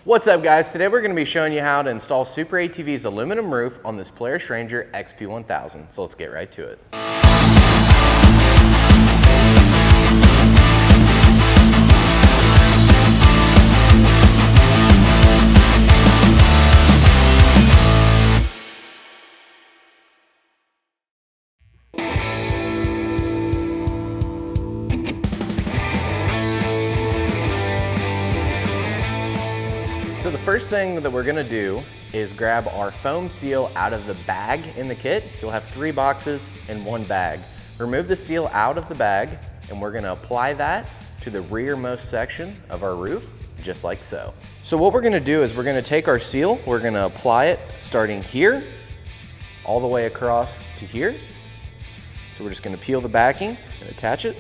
What's up guys, today we're going to be showing you how to install SuperATV's aluminum roof on this Polaris Ranger XP1000, so let's get right to it. So the first thing that we're gonna do is grab our foam seal out of the bag in the kit. You'll have 3 boxes in one bag. Remove the seal out of the bag and we're gonna apply that to the rearmost section of our roof, just like so. So what we're gonna do is we're gonna take our seal, we're gonna apply it starting here, all the way across to here. So we're just gonna peel the backing and attach it.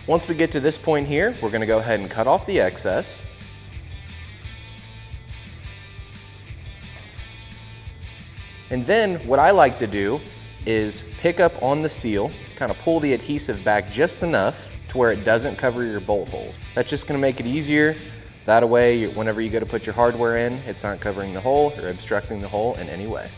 Once we get to this point here, we're gonna go ahead and cut off the excess. And then what I like to do is pick up on the seal, kind of pull the adhesive back just enough to where it doesn't cover your bolt holes. That's just gonna make it easier. That way, whenever you go to put your hardware in, it's not covering the hole or obstructing the hole in any way.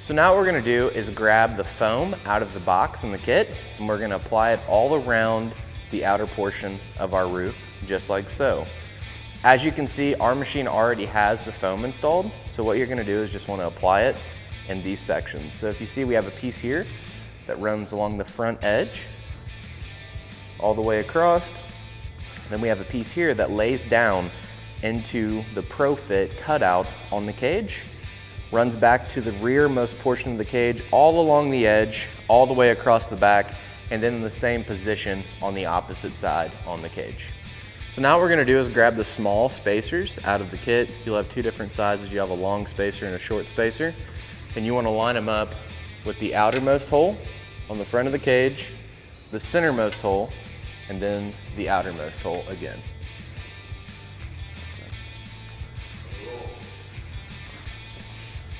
So now what we're gonna do is grab the foam out of the box in the kit and we're gonna apply it all around the outer portion of our roof, just like so. As you can see, our machine already has the foam installed, so what you're gonna do is just wanna apply it in these sections. So if you see, we have a piece here that runs along the front edge, all the way across. Then we have a piece here that lays down into the ProFit cutout on the cage, runs back to the rearmost portion of the cage, all along the edge, all the way across the back, and then in the same position on the opposite side on the cage. So now what we're gonna do is grab the small spacers out of the kit. You'll have 2 different sizes. You have a long spacer and a short spacer. And you wanna line them up with the outermost hole on the front of the cage, the centermost hole, and then the outermost hole again.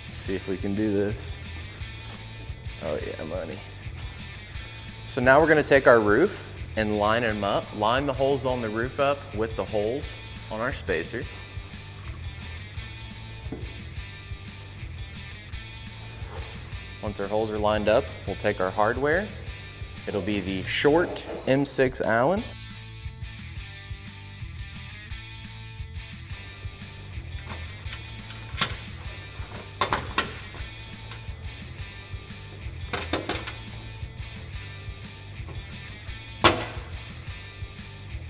See if we can do this. Oh yeah, money. So now we're gonna take our roof and line them up, line the holes on the roof up with the holes on our spacer. Once our holes are lined up, we'll take our hardware. It'll be the short M6 Allen.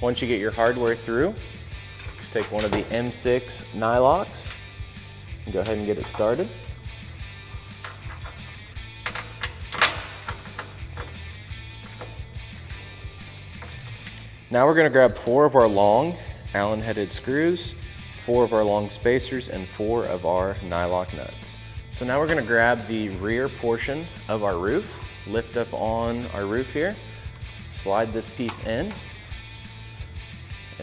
Once you get your hardware through, just take one of the M6 nylocks and go ahead and get it started. Now we're going to grab 4 of our long Allen headed screws, 4 of our long spacers, and 4 of our nylock nuts. So now we're going to grab the rear portion of our roof, lift up on our roof here, slide this piece in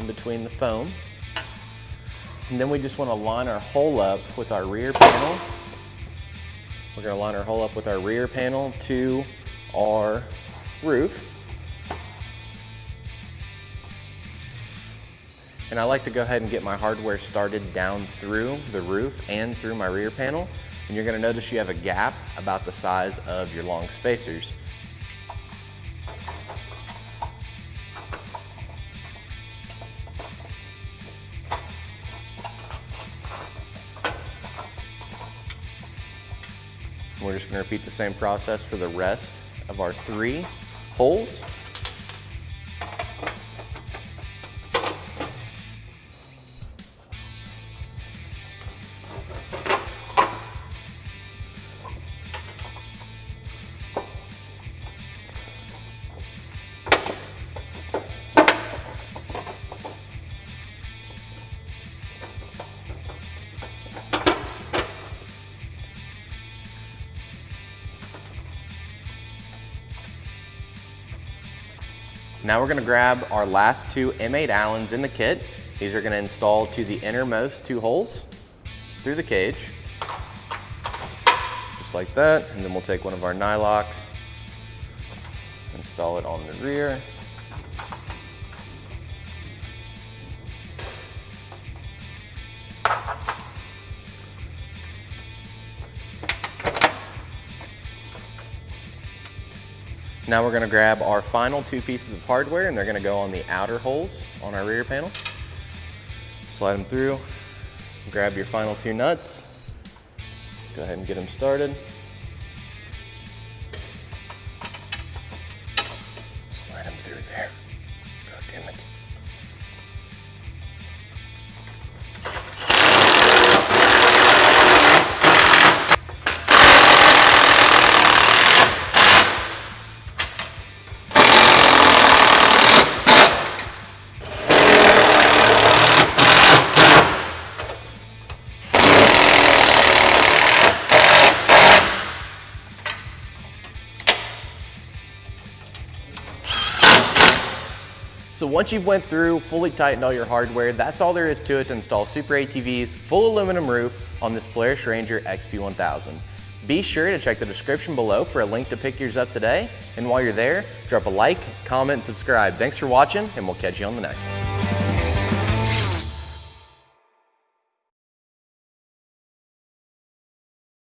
between the foam. And then we just want to line our hole up with our rear panel. We're going to line our hole up with our rear panel to our roof. And I like to go ahead and get my hardware started down through the roof and through my rear panel. And you're going to notice you have a gap about the size of your long spacers. We're just going to repeat the same process for the rest of our 3 holes. Now we're gonna grab our last two M8 Allens in the kit. These are gonna install to the innermost two holes through the cage, just like that. And then we'll take one of our nylocks, install it on the rear. Now we're gonna grab our final two pieces of hardware, and they're gonna go on the outer holes on our rear panel. Slide them through, grab your final two nuts. Go ahead and get them started. Slide them through there. God damn it. So once you've went through, fully tightened all your hardware, that's all there is to it to install SuperATV's full aluminum roof on this Polaris Ranger XP1000. Be sure to check the description below for a link to pick yours up today. And while you're there, drop a like, comment, and subscribe. Thanks for watching, and we'll catch you on the next one.